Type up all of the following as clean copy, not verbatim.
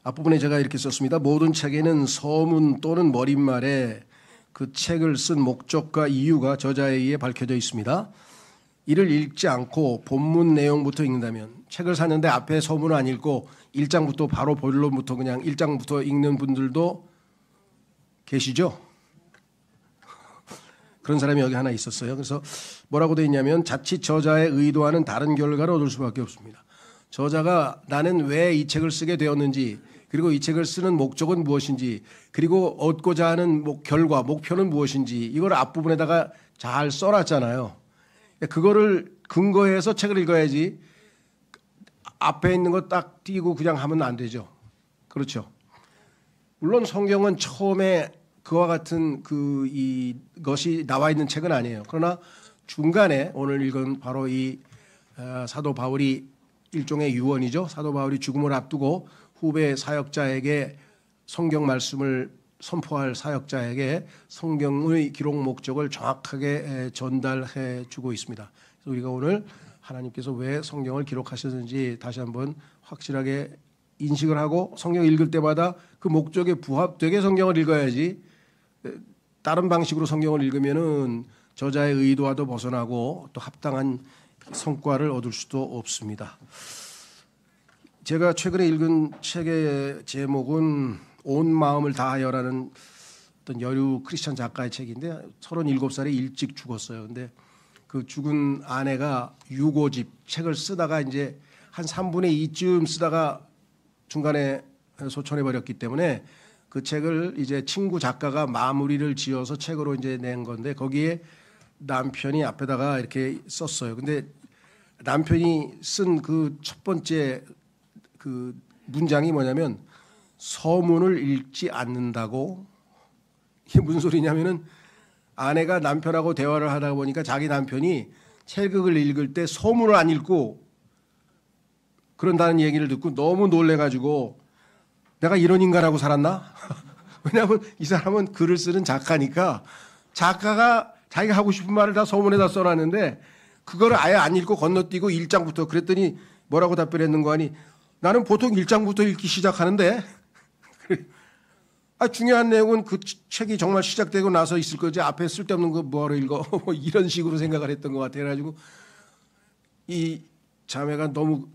앞부분에 제가 이렇게 썼습니다. 모든 책에는 서문 또는 머릿말에 그 책을 쓴 목적과 이유가 저자에 의해 밝혀져 있습니다. 이를 읽지 않고 본문 내용부터 읽는다면, 책을 샀는데 앞에 서문을 안 읽고 1장부터 바로 본론부터 그냥 1장부터 읽는 분들도 계시죠? 그런 사람이 여기 하나 있었어요. 그래서 뭐라고 되어 있냐면 자칫 저자의 의도와는 다른 결과를 얻을 수밖에 없습니다. 저자가 나는 왜 이 책을 쓰게 되었는지, 그리고 이 책을 쓰는 목적은 무엇인지, 그리고 얻고자 하는 결과, 목표는 무엇인지, 이걸 앞부분에다가 잘 써놨잖아요. 그거를 근거해서 책을 읽어야지 앞에 있는 거 딱 띄고 그냥 하면 안 되죠. 그렇죠. 물론 성경은 처음에 그와 같은 이것이 나와 있는 책은 아니에요. 그러나 중간에 오늘 읽은 바로 이 사도 바울이 일종의 유언이죠. 사도 바울이 죽음을 앞두고 후배 사역자에게 성경 말씀을 선포할 사역자에게 성경의 기록 목적을 정확하게 전달해 주고 있습니다. 그래서 우리가 오늘 하나님께서 왜 성경을 기록하셨는지 다시 한번 확실하게 인식을 하고 성경 읽을 때마다 그 목적에 부합되게 성경을 읽어야지 다른 방식으로 성경을 읽으면은 저자의 의도와도 벗어나고 또 합당한 성과를 얻을 수도 없습니다. 제가 최근에 읽은 책의 제목은 온 마음을 다하여라는 어떤 여류 크리스천 작가의 책인데 37살에 일찍 죽었어요. 근데 그 죽은 아내가 유고집 책을 쓰다가 이제 한 3분의 2쯤 쓰다가 중간에 소천해 버렸기 때문에 그 책을 이제 친구 작가가 마무리를 지어서 책으로 이제 낸 건데 거기에 남편이 앞에다가 이렇게 썼어요. 근데 남편이 쓴 그 첫 번째 그 문장이 뭐냐면 서문을 읽지 않는다고. 이게 무슨 소리냐면은 아내가 남편하고 대화를 하다 보니까 자기 남편이 책을 읽을 때 서문을 안 읽고 그런다는 얘기를 듣고 너무 놀래가지고 내가 이런 인간하고 살았나? 왜냐하면 이 사람은 글을 쓰는 작가니까 작가가 자기가 하고 싶은 말을 다 서문에다 써놨는데 그거를 아예 안 읽고 건너뛰고 1장부터 그랬더니 뭐라고 답변했는 거 아니 나는 보통 1장부터 읽기 시작하는데 중요한 내용은 그 책이 정말 시작되고 나서 있을 거지 앞에 쓸데없는 거 뭐하러 읽어 뭐 이런 식으로 생각을 했던 것 같아요. 그래가지고 이 자매가 너무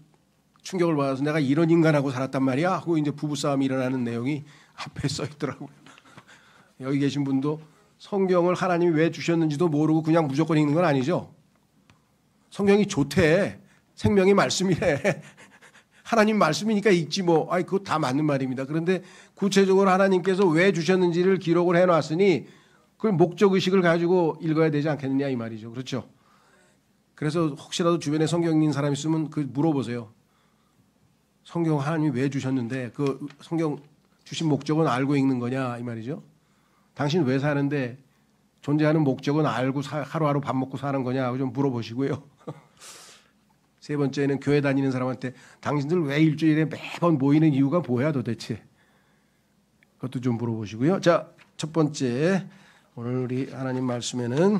충격을 받아서 내가 이런 인간하고 살았단 말이야 하고 이제 부부싸움이 일어나는 내용이 앞에 써 있더라고요. 여기 계신 분도 성경을 하나님이 왜 주셨는지도 모르고 그냥 무조건 읽는 건 아니죠. 성경이 좋대. 생명의 말씀이래. 하나님 말씀이니까 읽지 뭐. 그거 다 맞는 말입니다. 그런데 구체적으로 하나님께서 왜 주셨는지를 기록을 해놨으니 그걸 목적의식을 가지고 읽어야 되지 않겠느냐 이 말이죠. 그렇죠. 그래서 혹시라도 주변에 성경 읽는 사람 있으면 그 물어보세요. 성경 하나님이 왜 주셨는데 그 성경 주신 목적은 알고 읽는 거냐 이 말이죠. 당신 왜 사는데 존재하는 목적은 알고 하루하루 밥 먹고 사는 거냐 좀 물어보시고요. 세 번째는 교회 다니는 사람한테 당신들 왜 일주일에 매번 모이는 이유가 뭐야 도대체? 그것도 좀 물어보시고요. 자, 첫 번째 오늘 우리 하나님 말씀에는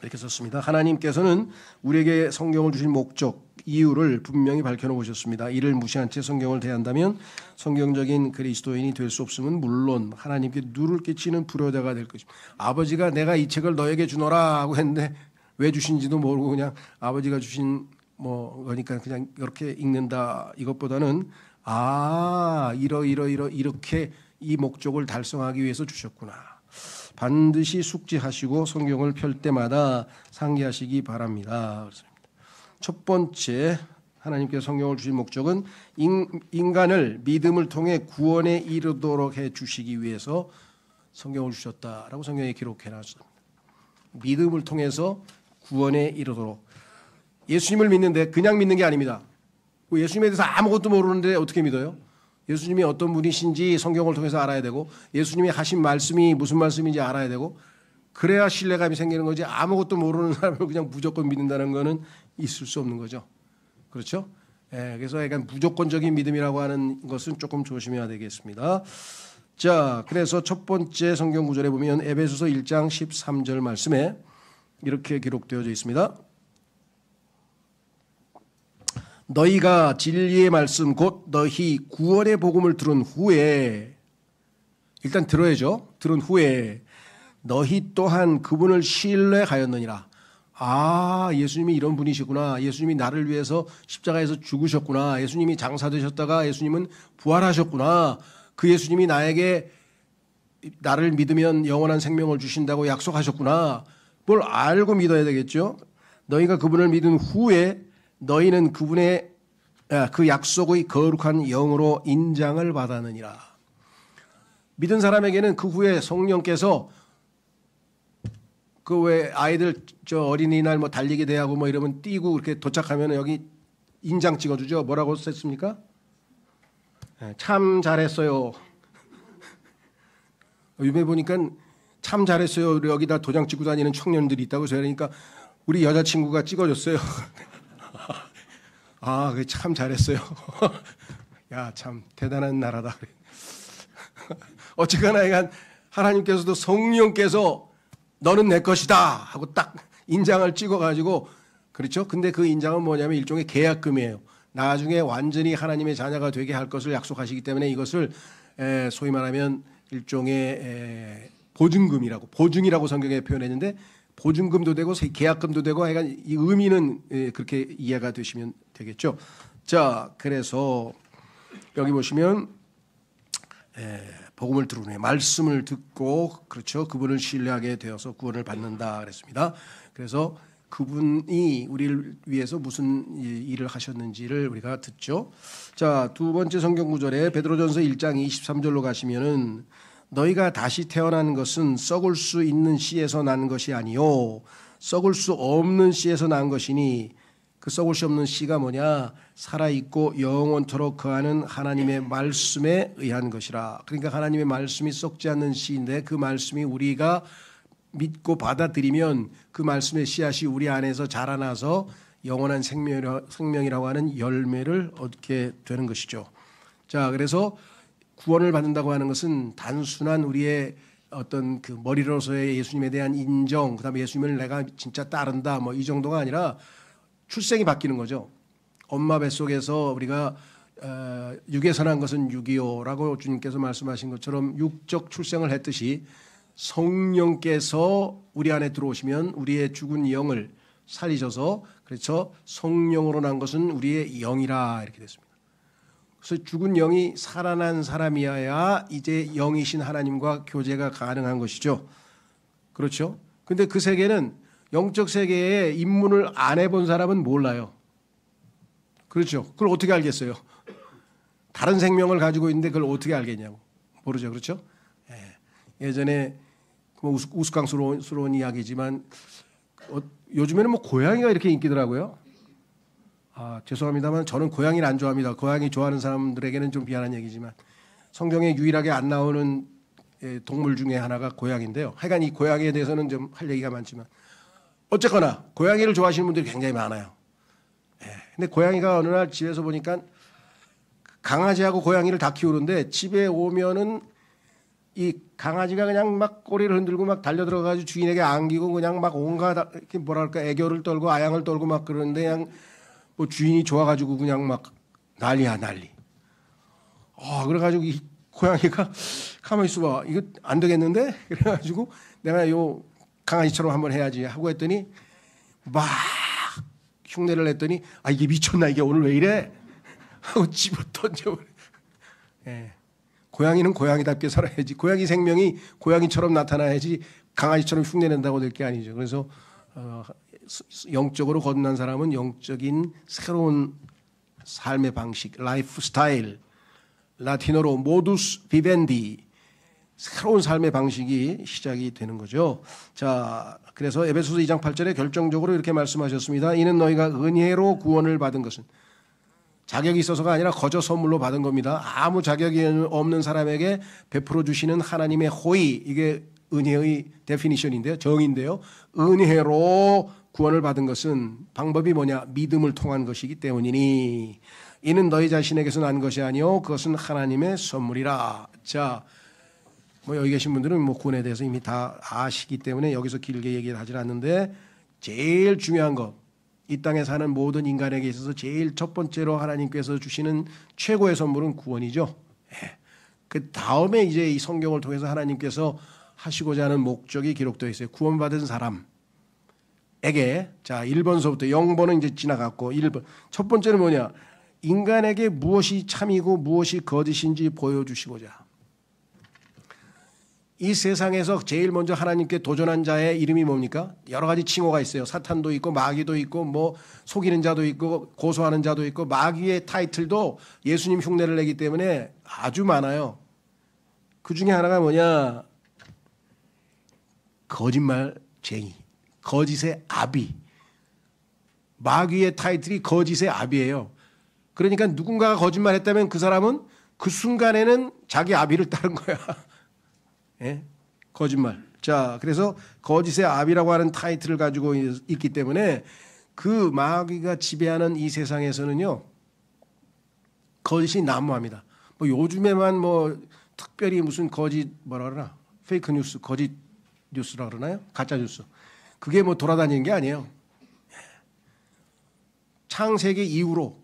이렇게 썼습니다. 하나님께서는 우리에게 성경을 주신 목적, 이유를 분명히 밝혀놓으셨습니다. 이를 무시한 채 성경을 대한다면 성경적인 그리스도인이 될 수 없음은 물론 하나님께 누를 끼치는 불효자가 될 것입니다. 아버지가 내가 이 책을 너에게 주노라 하고 했는데 왜 주신지도 모르고 그냥 아버지가 주신 그러니까 그냥 이렇게 읽는다. 이것보다는 이렇게 이 목적을 달성하기 위해서 주셨구나. 반드시 숙지하시고 성경을 펼 때마다 상기하시기 바랍니다. 첫 번째 하나님께서 성경을 주신 목적은 인간을 믿음을 통해 구원에 이르도록 해 주시기 위해서 성경을 주셨다라고 성경에 기록해 놨습니다. 믿음을 통해서 구원에 이르도록. 예수님을 믿는데 그냥 믿는 게 아닙니다. 예수님에 대해서 아무것도 모르는데 어떻게 믿어요? 예수님이 어떤 분이신지 성경을 통해서 알아야 되고 예수님이 하신 말씀이 무슨 말씀인지 알아야 되고 그래야 신뢰감이 생기는 거지 아무것도 모르는 사람을 그냥 무조건 믿는다는 거는 있을 수 없는 거죠. 그렇죠? 그래서 약간 무조건적인 믿음이라고 하는 것은 조금 조심해야 되겠습니다. 자, 그래서 첫 번째 성경 구절에 보면 에베소서 1장 13절 말씀에 이렇게 기록되어져 있습니다. 너희가 진리의 말씀 곧 너희 구원의 복음을 들은 후에, 일단 들어야죠. 들은 후에 너희 또한 그분을 신뢰하였느니라. 아, 예수님이 이런 분이시구나. 예수님이 나를 위해서 십자가에서 죽으셨구나. 예수님이 장사되셨다가 예수님은 부활하셨구나. 그 예수님이 나를 믿으면 영원한 생명을 주신다고 약속하셨구나. 뭘 알고 믿어야 되겠죠. 너희가 그분을 믿은 후에 너희는 그 약속의 거룩한 영으로 인장을 받았느니라. 믿은 사람에게는 그 후에 성령께서 그 왜 아이들 어린이날 뭐 달리기 대회하고 뭐 이러면 뛰고 이렇게 도착하면 여기 인장 찍어주죠. 뭐라고 썼습니까? 참 잘했어요. 요즘에 보니까 참 잘했어요. 여기다 도장 찍고 다니는 청년들이 있다고. 그러니까 우리 여자친구가 찍어줬어요. 아, 그게 참 잘했어요. 야, 참 대단한 나라다. 어쨌거나 하나님께서도 성령께서 너는 내 것이다 하고 딱 인장을 찍어가지고, 그렇죠? 근데 그 인장은 뭐냐면 일종의 계약금이에요. 나중에 완전히 하나님의 자녀가 되게 할 것을 약속하시기 때문에 이것을 소위 말하면 일종의 보증이라고 성경에 표현했는데, 보증금도 되고 계약금도 되고 하여간 이 의미는 그렇게 이해가 되시면 되겠죠. 자, 그래서 여기 보시면 복음을 들은 후에 말씀을 듣고, 그렇죠, 그분을 신뢰하게 되어서 구원을 받는다 그랬습니다. 그래서 그분이 우리를 위해서 무슨 일을 하셨는지를 우리가 듣죠. 자, 두 번째 성경 구절에 베드로전서 1장 23절로 가시면은 너희가 다시 태어난 것은 썩을 수 있는 씨에서 난 것이 아니요 썩을 수 없는 씨에서 난 것이니, 그 썩을 수 없는 씨가 뭐냐? 살아있고 영원토록 거하는 하나님의 말씀에 의한 것이라. 그러니까 하나님의 말씀이 썩지 않는 씨인데, 그 말씀이 우리가 믿고 받아들이면 그 말씀의 씨앗이 우리 안에서 자라나서 영원한 생명이라고 하는 열매를 얻게 되는 것이죠. 자, 그래서 구원을 받는다고 하는 것은 단순한 우리의 어떤 그 머리로서의 예수님에 대한 인정, 그다음에 예수님을 내가 진짜 따른다 뭐 이 정도가 아니라 출생이 바뀌는 거죠. 엄마 뱃속에서 우리가 육에서 난 것은 육이요라고 주님께서 말씀하신 것처럼 육적 출생을 했듯이 성령께서 우리 안에 들어오시면 우리의 죽은 영을 살리셔서, 그렇죠, 성령으로 난 것은 우리의 영이라 이렇게 됐습니다. 그래서 죽은 영이 살아난 사람이어야 이제 영이신 하나님과 교제가 가능한 것이죠. 그렇죠? 근데 그 세계는, 영적 세계에 입문을 안 해본 사람은 몰라요. 그렇죠? 그걸 어떻게 알겠어요? 다른 생명을 가지고 있는데 그걸 어떻게 알겠냐고. 모르죠. 그렇죠? 예전에 우스꽝스러운 이야기지만 요즘에는 뭐 고양이가 이렇게 인기더라고요. 아, 죄송합니다만 저는 고양이를 안 좋아합니다. 고양이 좋아하는 사람들에게는 좀 미안한 얘기지만 성경에 유일하게 안 나오는 동물 중에 하나가 고양이인데요. 하여간 이 고양이에 대해서는 좀 할 얘기가 많지만 어쨌거나 고양이를 좋아하시는 분들이 굉장히 많아요. 근데 고양이가 어느 날 집에서 보니까 강아지하고 고양이를 다 키우는데 집에 오면은 이 강아지가 그냥 막 꼬리를 흔들고 막 달려들어가지고 주인에게 안기고 그냥 막 온갖 이렇게 뭐랄까 애교를 떨고 아양을 떨고 막 그러는데, 그냥 뭐 주인이 좋아가지고 그냥 막 난리야 난리. 그래가지고 이 고양이가 가만히 있어봐, 이거 안 되겠는데? 그래가지고 내가 요 강아지처럼 한번 해야지 하고 했더니 막 흉내를 냈더니 이게 미쳤나, 이게 오늘 왜 이래? 하고 집어 던져버려. 고양이는 고양이답게 살아야지. 고양이 생명이 고양이처럼 나타나야지 강아지처럼 흉내낸다고 될 게 아니죠. 그래서 영적으로 거듭난 사람은 영적인 새로운 삶의 방식, 라이프 스타일, 라틴어로 모두스 비벤디, 새로운 삶의 방식이 시작이 되는 거죠. 자, 그래서 에베소서 2장 8절에 결정적으로 이렇게 말씀하셨습니다. 이는 너희가 은혜로 구원을 받은 것은 자격이 있어서가 아니라 거저 선물로 받은 겁니다. 아무 자격이 없는 사람에게 베풀어 주시는 하나님의 호의, 이게 은혜의 데피니션인데요, 정의인데요. 은혜로 구원을 받은 것은 방법이 뭐냐? 믿음을 통한 것이기 때문이니 이는 너희 자신에게서 난 것이 아니요 그것은 하나님의 선물이라. 자, 뭐 여기 계신 분들은 뭐 구원에 대해서 이미 다 아시기 때문에 여기서 길게 얘기를 하질 않는데, 제일 중요한 것, 이 땅에 사는 모든 인간에게 있어서 제일 첫 번째로 하나님께서 주시는 최고의 선물은 구원이죠. 예. 그 다음에 이제 이 성경을 통해서 하나님께서 하시고자 하는 목적이 기록되어 있어요. 구원받은 사람에게. 자, 1번서부터 0번은 이제 지나갔고 1번. 첫 번째는 뭐냐? 인간에게 무엇이 참이고 무엇이 거짓인지 보여주시고자. 이 세상에서 제일 먼저 하나님께 도전한 자의 이름이 뭡니까? 여러 가지 칭호가 있어요. 사탄도 있고 마귀도 있고 뭐 속이는 자도 있고 고소하는 자도 있고 마귀의 타이틀도 예수님 흉내를 내기 때문에 아주 많아요. 그 중에 하나가 뭐냐? 거짓말쟁이, 거짓의 아비. 마귀의 타이틀이 거짓의 아비예요. 그러니까 누군가가 거짓말했다면 그 사람은 그 순간에는 자기 아비를 따른 거야. 예? 거짓말. 자, 그래서 거짓의 아비라고 하는 타이틀을 가지고 있기 때문에 그 마귀가 지배하는 이 세상에서는요, 거짓이 난무합니다. 뭐 요즘에만 뭐 특별히 무슨 거짓 뭐라 그러나 페이크 뉴스, 거짓 뉴스라 그러나요? 가짜 뉴스. 그게 뭐 돌아다니는 게 아니에요. 창세기 이후로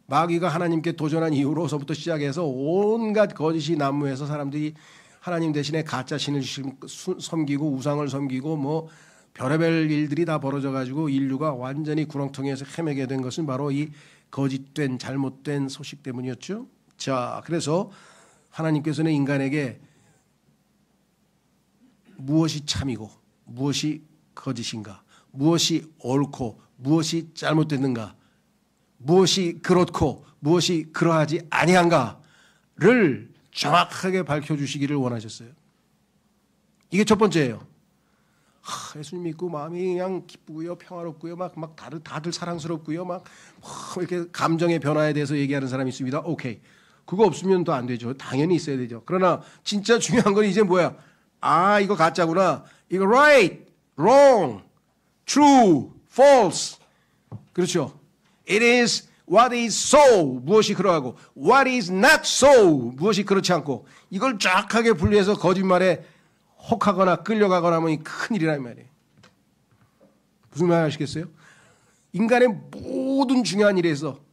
마귀가 하나님께 도전한 이후로서부터 시작해서 온갖 거짓이 난무해서 사람들이 하나님 대신에 가짜 신을 섬기고 우상을 섬기고 뭐 별의별 일들이 다 벌어져 가지고 인류가 완전히 구렁텅이에서 헤매게 된 것은 바로 이 거짓된 잘못된 소식 때문이었죠. 자, 그래서 하나님께서는 인간에게 무엇이 참이고 무엇이 거짓인가, 무엇이 옳고 무엇이 잘못됐는가, 무엇이 그렇고 무엇이 그러하지 아니한가를 정확하게 밝혀주시기를 원하셨어요. 이게 첫 번째예요. 예수님 믿고 마음이 그냥 기쁘고요, 평화롭고요, 다들 사랑스럽고요, 이렇게 감정의 변화에 대해서 얘기하는 사람이 있습니다. 오케이. 그거 없으면 또 안 되죠. 당연히 있어야 되죠. 그러나 진짜 중요한 건 이제 뭐야? 이거 가짜구나. 이거 right, wrong, true, false. 그렇죠. It is what is so, 무엇이 그러하고 what is not so, 무엇이 그렇지 않고 이걸 정확하게 분리해서 거짓말에 혹하거나 끌려가거나 하면 큰일이란 말이에요. 무슨 말 아시겠어요? 인간의 모든 중요한 일에서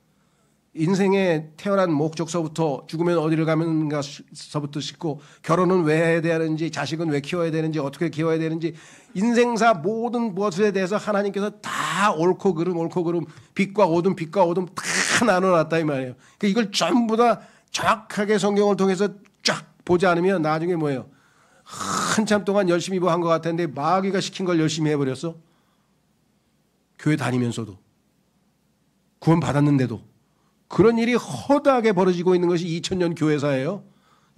인생에 태어난 목적서부터 죽으면 어디를 가면가서부터 싣고 결혼은 왜 해야 되는지 자식은 왜 키워야 되는지 어떻게 키워야 되는지 인생사 모든 것에 대해서 하나님께서 다 옳고 그름 빛과 어둠 다 나눠놨다 이 말이에요. 그러니까 이걸 전부 다 정확하게 성경을 통해서 쫙 보지 않으면 나중에 뭐예요? 한참 동안 열심히 한 것 같았는데 마귀가 시킨 걸 열심히 해버렸어. 교회 다니면서도 구원 받았는데도 그런 일이 허다하게 벌어지고 있는 것이 2000년 교회사예요.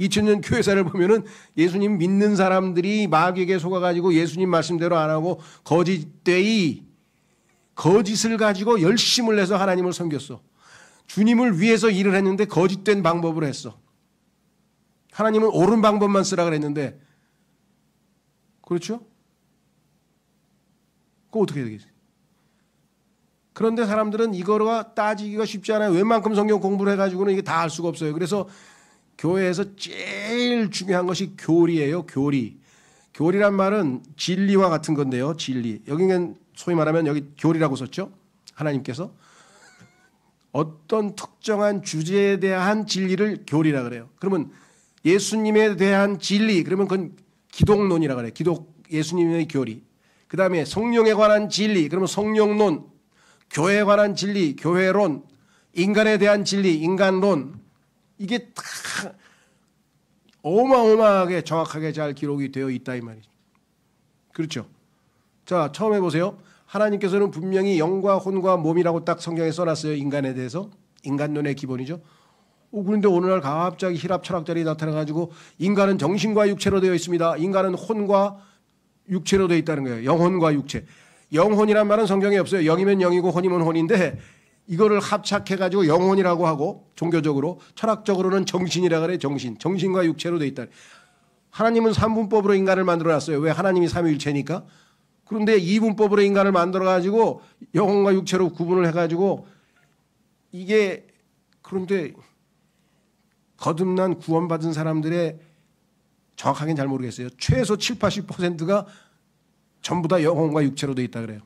2000년 교회사를 보면은 예수님 믿는 사람들이 마귀에게 속아가지고 예수님 말씀대로 안 하고 거짓을 가지고 열심을 내서 하나님을 섬겼어. 주님을 위해서 일을 했는데 거짓된 방법으로 했어. 하나님은 옳은 방법만 쓰라 그랬는데 그렇죠? 그거 어떻게 되겠어요? 그런데 사람들은 이거가 따지기가 쉽지 않아요. 웬만큼 성경 공부를 해가지고는 이게 다 알 수가 없어요. 그래서 교회에서 제일 중요한 것이 교리예요. 교리. 교리란 말은 진리와 같은 건데요. 진리. 여기는 소위 말하면 여기 교리라고 썼죠. 하나님께서. 어떤 특정한 주제에 대한 진리를 교리라 그래요. 그러면 예수님에 대한 진리. 그러면 그건 기독론이라 그래요. 예수님의 교리. 그 다음에 성령에 관한 진리. 그러면 성령론. 교회에 관한 진리, 교회론, 인간에 대한 진리, 인간론 이게 다 어마어마하게 정확하게 잘 기록이 되어 있다 이 말이죠. 그렇죠. 자, 처음 해보세요. 하나님께서는 분명히 영과 혼과 몸이라고 딱 성경에 써놨어요. 인간에 대해서. 인간론의 기본이죠. 그런데 어느 날 갑자기 히랍 철학자들이 나타나가지고 인간은 정신과 육체로 되어 있습니다. 인간은 혼과 육체로 되어 있다는 거예요. 영혼과 육체. 영혼이란 말은 성경에 없어요. 영이면 영이고 혼이면 혼인데 이거를 합작해가지고 영혼이라고 하고 종교적으로 철학적으로는 정신이라 그래. 정신과 육체로 돼 있다. 하나님은 3분법으로 인간을 만들어놨어요. 왜? 하나님이 삼위일체니까. 그런데 2분법으로 인간을 만들어가지고 영혼과 육체로 구분을 해가지고 이게 그런데 거듭난 구원받은 사람들의 정확하게는 잘 모르겠어요. 최소 70, 80%가 전부 다 영혼과 육체로 돼 있다 그래요.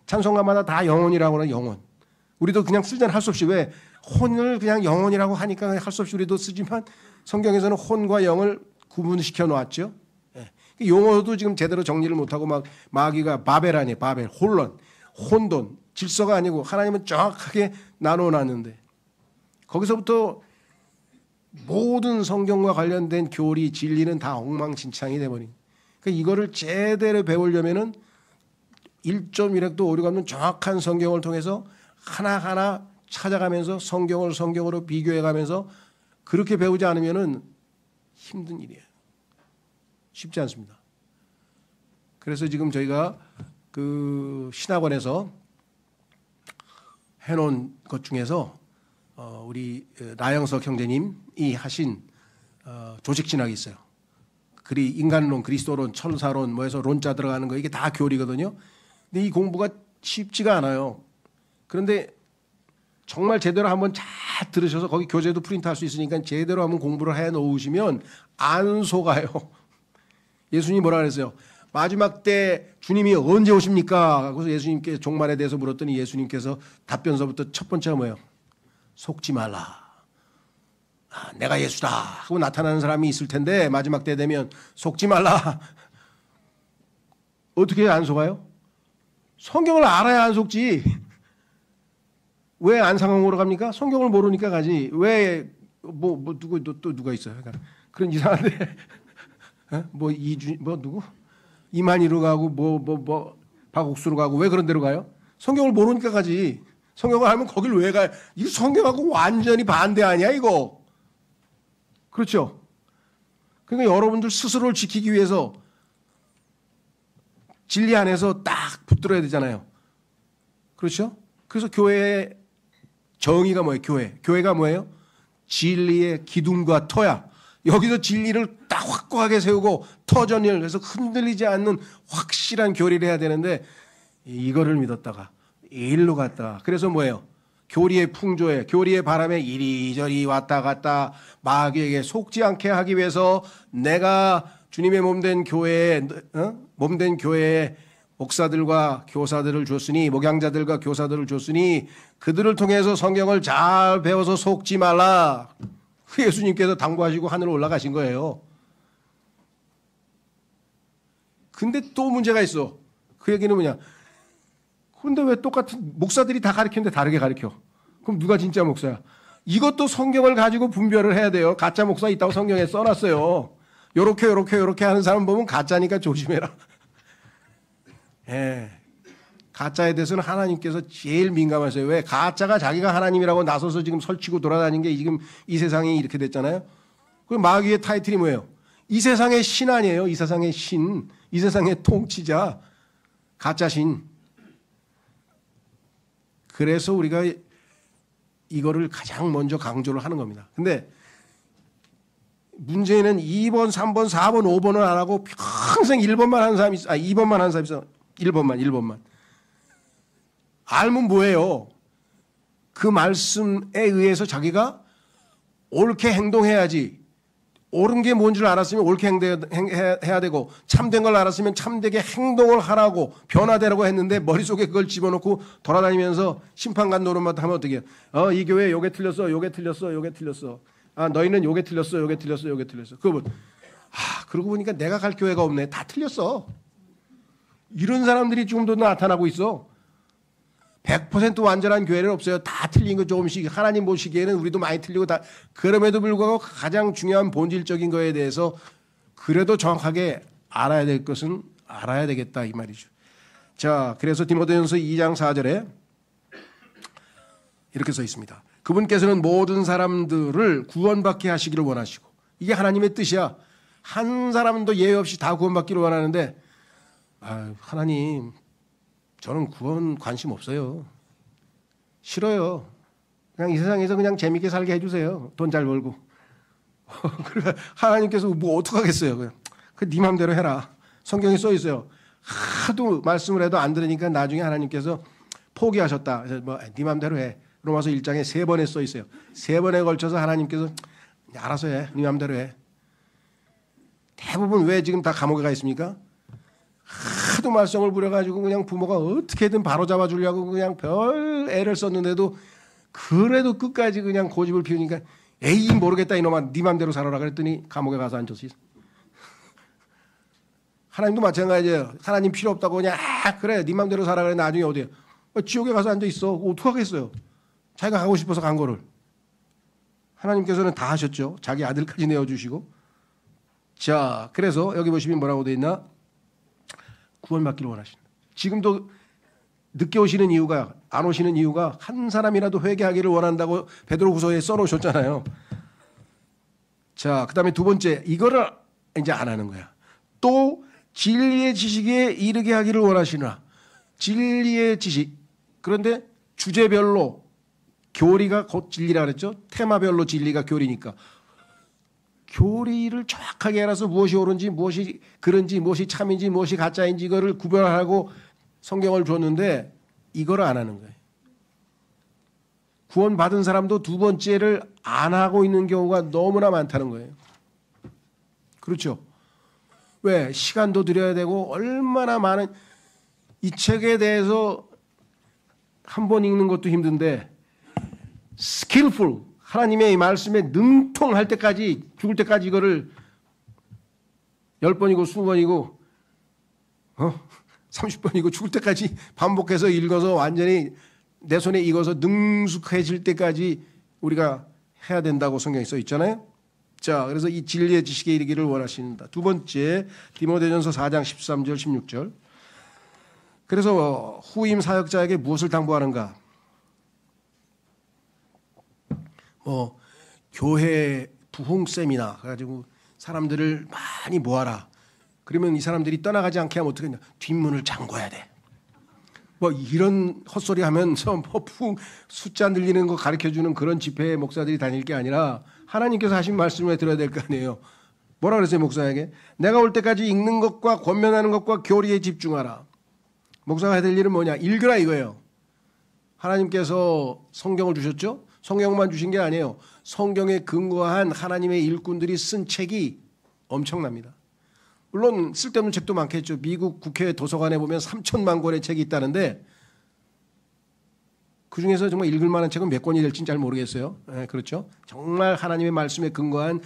찬송가마다 다 영혼이라고 하는 영혼. 우리도 그냥 쓰잖아요. 할 수 없이. 왜? 혼을 그냥 영혼이라고 하니까 할 수 없이 우리도 쓰지만 성경에서는 혼과 영을 구분시켜 놓았죠. 예. 용어도 지금 제대로 정리를 못하고 막 마귀가 바벨 아니에요. 바벨, 혼론, 혼돈, 질서가 아니고 하나님은 정확하게 나눠놨는데 거기서부터 모든 성경과 관련된 교리, 진리는 다 엉망진창이 돼버린. 그러니까 이거를 제대로 배우려면은 1.1획도 오류가 없는 정확한 성경을 통해서 하나하나 찾아가면서 성경을 성경으로 비교해가면서 그렇게 배우지 않으면은 힘든 일이에요. 쉽지 않습니다. 그래서 지금 저희가 그 신학원에서 해놓은 것 중에서 우리 나영석 형제님이 하신 조직진학이 있어요. 그리 인간론, 그리스도론, 천사론 뭐 해서 론자 들어가는 거 이게 다 교리거든요. 근데 이 공부가 쉽지가 않아요. 그런데 정말 제대로 한번 잘 들으셔서 거기 교재도 프린트할 수 있으니까 제대로 한번 공부를 해 놓으시면 안 속아요. 예수님이 뭐라 그랬어요? 마지막 때 주님이 언제 오십니까? 그래서 예수님께 종말에 대해서 물었더니 예수님께서 답변서부터 첫 번째가 뭐예요? 속지 말라. 내가 예수다 하고 나타나는 사람이 있을 텐데 마지막 때 되면 속지 말라. 어떻게 안 속아요? 성경을 알아야 안 속지. 왜 안상홍으로 갑니까? 성경을 모르니까 가지. 왜 누구 또 누가 있어요? 그런 이상한데 누구 이만희로 가고 박옥수로 가고 왜 그런 데로 가요? 성경을 모르니까 가지. 성경을 알면 거길 왜 가요? 이 성경하고 완전히 반대 아니야 이거? 그렇죠? 그러니까 여러분들 스스로를 지키기 위해서 진리 안에서 딱 붙들어야 되잖아요. 그렇죠? 그래서 교회의 정의가 뭐예요? 교회가 뭐예요? 진리의 기둥과 터야. 여기서 진리를 딱 확고하게 세우고 터전을 해서 흔들리지 않는 확실한 교리를 해야 되는데 이거를 믿었다가 일로 갔다가 그래서 뭐예요? 교리의 풍조에 교리의 바람에 이리저리 왔다 갔다 마귀에게 속지 않게 하기 위해서 내가 주님의 몸된 교회에 몸된 교회에 목사들과 교사들을 줬으니 목양자들과 교사들을 줬으니 그들을 통해서 성경을 잘 배워서 속지 말라. 예수님께서 당부하시고 하늘로 올라가신 거예요. 근데 또 문제가 있어. 그 얘기는 뭐냐? 근데 왜 똑같은 목사들이 다 가르치는데 다르게 가르쳐? 그럼 누가 진짜 목사야? 이것도 성경을 가지고 분별을 해야 돼요. 가짜 목사 있다고 성경에 써놨어요. 요렇게 하는 사람 보면 가짜니까 조심해라. 예. 가짜에 대해서는 하나님께서 제일 민감하세요. 왜? 가짜가 자기가 하나님이라고 나서서 지금 설치고 돌아다니는 게 지금 이 세상이 이렇게 됐잖아요. 그 마귀의 타이틀이 뭐예요? 이 세상의 신 아니에요. 이 세상의 신. 이 세상의 통치자. 가짜 신. 그래서 우리가 이거를 가장 먼저 강조를 하는 겁니다. 근데 문제는 2번, 3번, 4번, 5번을 안 하고 평생 1번만 하는 사람이 있어. 2번만 하는 사람이 있어. 1번만. 알면 뭐예요? 그 말씀에 의해서 자기가 옳게 행동해야지. 옳은 게 뭔지를 알았으면 옳게 해야 되고 참된 걸 알았으면 참되게 행동을 하라고 변화되라고 했는데 머릿속에 그걸 집어넣고 돌아다니면서 심판관 노릇만 하면 어떻게 해요? 이 교회 요게 틀렸어. 너희는 요게 틀렸어. 그러고 그러고 보니까 내가 갈 교회가 없네. 다 틀렸어. 이런 사람들이 지금도 나타나고 있어. 100% 완전한 교회는 없어요. 다 틀린 거 조금씩. 하나님 보시기에는 우리도 많이 틀리고 다. 그럼에도 불구하고 가장 중요한 본질적인 거에 대해서 그래도 정확하게 알아야 될 것은 알아야 되겠다 이 말이죠. 자, 그래서 디모데전서 2장 4절에 이렇게 써 있습니다. 그분께서는 모든 사람들을 구원받게 하시기를 원하시고 이게 하나님의 뜻이야. 한 사람도 예외 없이 다 구원받기를 원하는데 하나님 저는 구원 관심 없어요. 싫어요. 그냥 이 세상에서 그냥 재밌게 살게 해주세요. 돈 잘 벌고. 그러니까 하나님께서 뭐 어떡하겠어요. 그냥 네 맘대로 해라. 성경에 써 있어요. 하도 말씀을 해도 안 들으니까 나중에 하나님께서 포기하셨다. 그래서 네 맘대로 해. 로마서 1장에 3번에 써 있어요. 3번에 걸쳐서 하나님께서 알아서 해. 네 맘대로 해. 대부분 왜 지금 다 감옥에 가 있습니까? 말썽을 부려가지고 그냥 부모가 어떻게든 바로 잡아주려고 그냥 별 애를 썼는데도 그래도 끝까지 그냥 고집을 피우니까 에이 모르겠다 이놈아 네 맘대로 살아라 그랬더니 감옥에 가서 앉았지. 하나님도 마찬가지예요. 하나님 필요 없다고 그냥 그래 네 맘대로 살아 그래 나중에 어디에 지옥에 가서 앉아 있어. 어떡하겠어요. 자기가 가고 싶어서 간 거를. 하나님께서는 다 하셨죠. 자기 아들까지 내어주시고. 자, 그래서 여기 보시면 뭐라고 되어 있나? 구원받기를 원하신다. 지금도 늦게 오시는 이유가 안 오시는 이유가 한 사람이라도 회개하기를 원한다고 베드로후서에 써놓으셨잖아요. 자, 그다음에 두 번째 이거를 이제 안 하는 거야. 또 진리의 지식에 이르게 하기를 원하시나. 진리의 지식. 그런데 주제별로 교리가 곧 진리라 그랬죠. 테마별로 진리가 교리니까. 교리를 정확하게 알아서 무엇이 옳은지 무엇이 그른지 무엇이 참인지 무엇이 가짜인지 이거를 구별하고 성경을 줬는데 이거를 안 하는 거예요. 구원받은 사람도 두 번째를 안 하고 있는 경우가 너무나 많다는 거예요. 그렇죠. 왜? 시간도 들여야 되고 얼마나 많은 이 책에 대해서 한 번 읽는 것도 힘든데 skillful 하나님의 이 말씀에 능통할 때까지 죽을 때까지 이거를 10번이고 20번이고 30번이고 죽을 때까지 반복해서 읽어서 완전히 내 손에 익어서 능숙해질 때까지 우리가 해야 된다고 성경에 써 있잖아요. 자, 그래서 이 진리의 지식에 이르기를 원하신다. 두 번째 디모데전서 4장 13절 16절. 그래서 후임 사역자에게 무엇을 당부하는가? 교회 부흥 세미나 가지고 사람들을 많이 모아라. 그러면 이 사람들이 떠나가지 않게 하면 어떻게 하냐? 뒷문을 잠궈야 돼. 이런 헛소리 하면서 부흥 숫자 늘리는 거 가르쳐주는 그런 집회에 목사들이 다닐 게 아니라 하나님께서 하신 말씀을 들어야 될 거 아니에요. 뭐라 그랬어요 목사에게? 내가 올 때까지 읽는 것과 권면하는 것과 교리에 집중하라. 목사가 해야 될 일은 뭐냐? 읽으라 이거예요. 하나님께서 성경을 주셨죠? 성경만 주신 게 아니에요. 성경에 근거한 하나님의 일꾼들이 쓴 책이 엄청납니다. 물론 쓸데없는 책도 많겠죠. 미국 국회 도서관에 보면 3천만 권의 책이 있다는데 그중에서 정말 읽을 만한 책은 몇 권이 될지는 잘 모르겠어요. 네, 그렇죠. 정말 하나님의 말씀에 근거한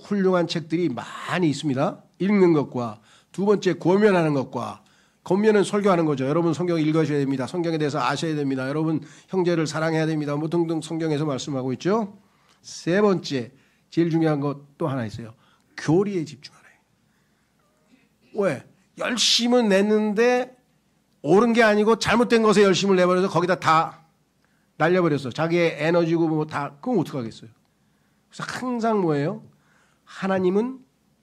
훌륭한 책들이 많이 있습니다. 읽는 것과 두 번째 권면하는 것과 권면은 설교하는 거죠. 여러분 성경 읽으셔야 됩니다. 성경에 대해서 아셔야 됩니다. 여러분 형제를 사랑해야 됩니다. 뭐 등등 성경에서 말씀하고 있죠. 세 번째 제일 중요한 것 또 하나 있어요. 교리에 집중하라. 왜? 열심은 냈는데 옳은 게 아니고 잘못된 것에 열심을 내버려서 거기다 다 날려버렸어. 자기의 에너지고 뭐 다 그럼 어떡하겠어요. 그래서 항상 뭐예요? 하나님은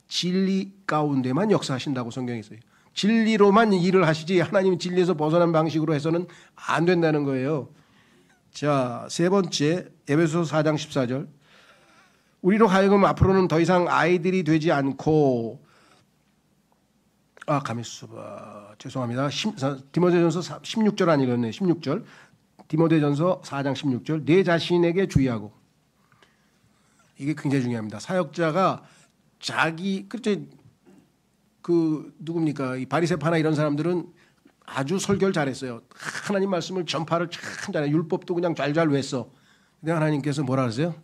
진리 가운데만 역사하신다고 성경에 있어요. 진리로만 일을 하시지 하나님은 진리에서 벗어난 방식으로 해서는 안 된다는 거예요. 자, 세 번째 에베소서 4장 14절. 우리로 하여금 앞으로는 더 이상 아이들이 되지 않고 죄송합니다. 디모데전서 16절 안 읽었네. 16절. 디모데전서 4장 16절. 내 자신에게 주의하고. 이게 굉장히 중요합니다. 사역자가 그렇죠. 누굽니까? 이 바리새파나 이런 사람들은 아주 설교를 잘했어요. 하나님 말씀을 전파를 참 잘해. 율법도 그냥 잘잘 외웠어. 근데 하나님께서 뭐라 그러세요?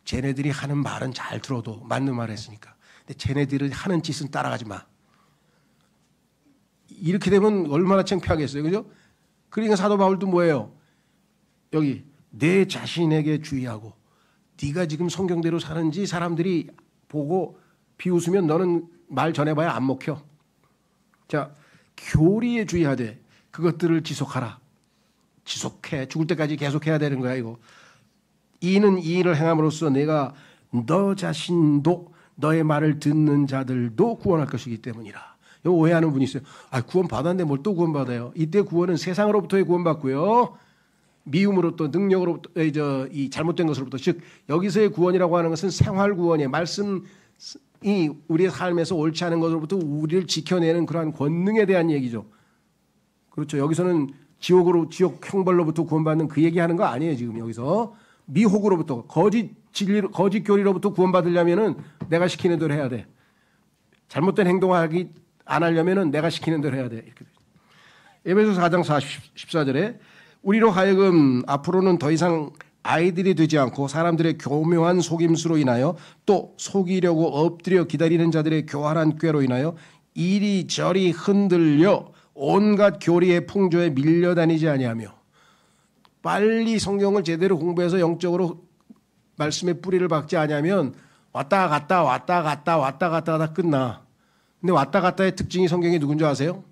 쟤네들이 하는 말은 잘 들어도 맞는 말 했으니까. 근데 쟤네들이 하는 짓은 따라가지 마. 이렇게 되면 얼마나 창피하겠어요. 그죠? 그러니까 사도 바울도 뭐예요? 여기 내 자신에게 주의하고 네가 지금 성경대로 사는지 사람들이 보고 비웃으면 너는 말 전해봐야 안 먹혀. 자, 교리에 주의하되 그것들을 지속하라. 지속해. 죽을 때까지 계속해야 되는 거야 이거. 이는 이 일을 행함으로써 내가 너 자신도 너의 말을 듣는 자들도 구원할 것이기 때문이라. 이거 오해하는 분이 있어요. 구원 받았는데 뭘 또 구원 받아요? 이때 구원은 세상으로부터의 구원 받고요. 미움으로부터 능력으로부터 이 잘못된 것으로부터 즉 여기서의 구원이라고 하는 것은 생활 구원이에요. 말씀이 우리의 삶에서 옳지 않은 것으로부터 우리를 지켜내는 그러한 권능에 대한 얘기죠. 그렇죠. 여기서는 지옥 형벌로부터 구원받는 그 얘기하는 거 아니에요. 지금 여기서 미혹으로부터 거짓 교리로부터 구원받으려면은 내가 시키는 대로 해야 돼. 잘못된 행동하기 안 하려면은 내가 시키는 대로 해야 돼. 이렇게. 에베소서 4장 14절에 우리로 하여금 앞으로는 더 이상 아이들이 되지 않고 사람들의 교묘한 속임수로 인하여 또 속이려고 엎드려 기다리는 자들의 교활한 꾀로 인하여 이리저리 흔들려 온갖 교리의 풍조에 밀려다니지 아니하며 빨리 성경을 제대로 공부해서 영적으로 말씀의 뿌리를 박지 아니하면 왔다 갔다 왔다 갔다 왔다 갔다 하다 끝나. 근데 왔다 갔다의 특징이 성경이 누군지 아세요?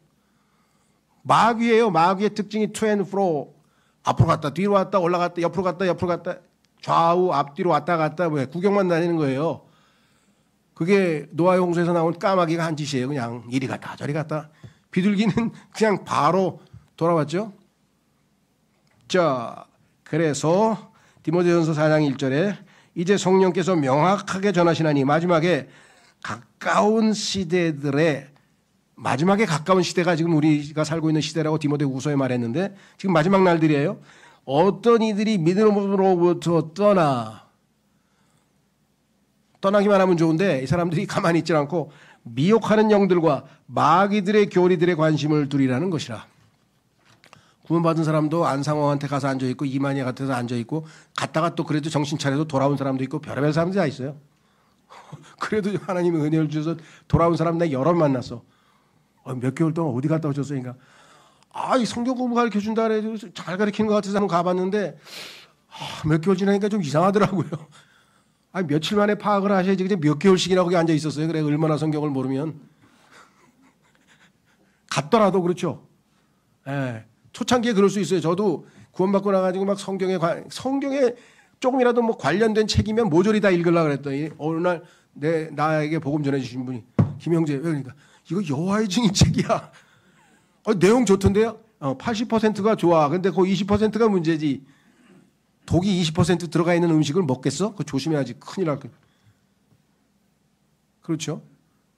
마귀예요. 마귀의 특징이 to and fro. 앞으로 갔다 뒤로 왔다 올라갔다 옆으로 갔다 좌우 앞뒤로 왔다 갔다 왜 구경만 다니는 거예요. 그게 노아의 홍수에서 나온 까마귀가 한 짓이에요. 그냥 이리 갔다 저리 갔다. 비둘기는 그냥 바로 돌아왔죠. 자, 그래서 디모데전서 4장 1절에 이제 성령께서 명확하게 전하시나니 마지막에 가까운 시대들의 마지막에 가까운 시대가 지금 우리가 살고 있는 시대라고 디모데후서에 말했는데 지금 마지막 날들이에요. 어떤 이들이 믿음으로부터 떠나기만 하면 좋은데 이 사람들이 가만히 있지 않고 미혹하는 영들과 마귀들의 교리들의 관심을 두리라는 것이라. 구원받은 사람도 안상홍한테 가서 앉아있고 이만희 같아서 앉아있고 갔다가 또 그래도 정신 차려서 돌아온 사람도 있고 별의별 사람들이 다 있어요. 그래도 하나님이 은혜를 주셔서 돌아온 사람 내가 여러 만났어. 몇 개월 동안 어디 갔다 오셨어요? 그러니까 이 성경 공부 가르쳐준다 그래도 잘 가르치는 것 같아서 한번 가봤는데 몇 개월 지나니까 좀 이상하더라고요. 며칠 만에 파악을 하셔야지 그냥 몇 개월씩이나 거기 앉아 있었어요. 그래 얼마나 성경을 모르면 갔더라도 그렇죠. 예. 초창기에 그럴 수 있어요. 저도 구원받고 나가지고 막 성경에 조금이라도 뭐 관련된 책이면 모조리 다 읽으려고 그랬더니 어느 날 나에게 복음 전해주신 분이 김형재 그러니까 이거 여호와의 증인 책이야. 내용 좋던데요. 80%가 좋아. 근데 그 20%가 문제지. 독이 20% 들어가 있는 음식을 먹겠어? 그거 조심해야지. 큰일 날 거야. 그렇죠.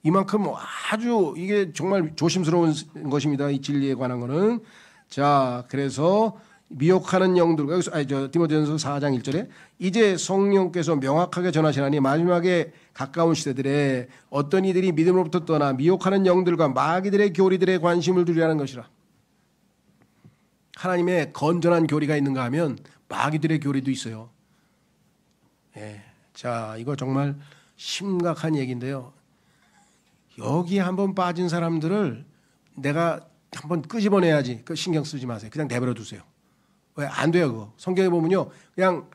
이만큼 아주 이게 정말 조심스러운 것입니다. 이 진리에 관한 거는. 자, 그래서 미혹하는 영들 여기서 디모데전서 4장 1절에 이제 성령께서 명확하게 전하시나니 마지막에 가까운 시대들에 어떤 이들이 믿음으로부터 떠나 미혹하는 영들과 마귀들의 교리들의 관심을 두려하는 것이라. 하나님의 건전한 교리가 있는가 하면 마귀들의 교리도 있어요. 예. 자, 이거 정말 심각한 얘기인데요. 여기 한번 빠진 사람들을 내가 한번 끄집어내야지. 그 신경 쓰지 마세요. 그냥 내버려 두세요. 왜? 안 돼요, 그거. 성경에 보면요. 그냥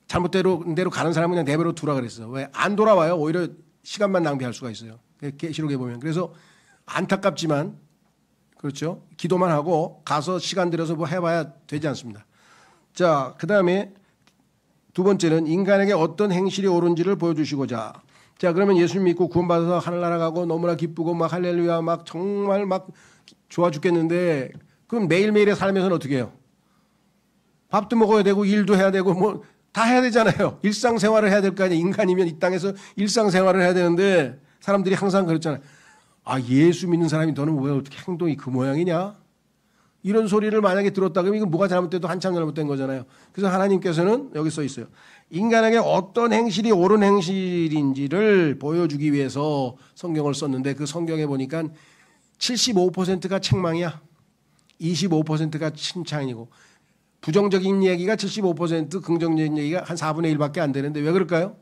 잘못대로 가는 사람은 그냥 내버려 두라 그랬어요. 왜? 안 돌아와요. 오히려 시간만 낭비할 수가 있어요. 계시록에 보면. 그래서 안타깝지만, 그렇죠. 기도만 하고 가서 시간 들여서 뭐 해봐야 되지 않습니다. 자, 그 다음에 두 번째는 인간에게 어떤 행실이 옳은지를 보여주시고자. 자, 그러면 예수 믿고 구원받아서 하늘나라 가고 너무나 기쁘고 막 할렐루야 막 정말 막 좋아 죽겠는데 그럼 매일매일의 삶에서는 어떻게 해요? 밥도 먹어야 되고 일도 해야 되고 뭐 다 해야 되잖아요. 일상생활을 해야 될 거 아니에요. 인간이면 이 땅에서 일상생활을 해야 되는데 사람들이 항상 그렇잖아요. 예수 믿는 사람이 너는 왜 어떻게 행동이 그 모양이냐? 이런 소리를 만약에 들었다 그러면 이건 뭐가 잘못돼도 한참 잘못된 거잖아요. 그래서 하나님께서는 여기 써 있어요. 인간에게 어떤 행실이 옳은 행실인지를 보여주기 위해서 성경을 썼는데 그 성경에 보니까 75%가 책망이야. 25%가 칭찬이고 부정적인 얘기가 75%, 긍정적인 얘기가 한 4분의 1밖에 안 되는데 왜 그럴까요?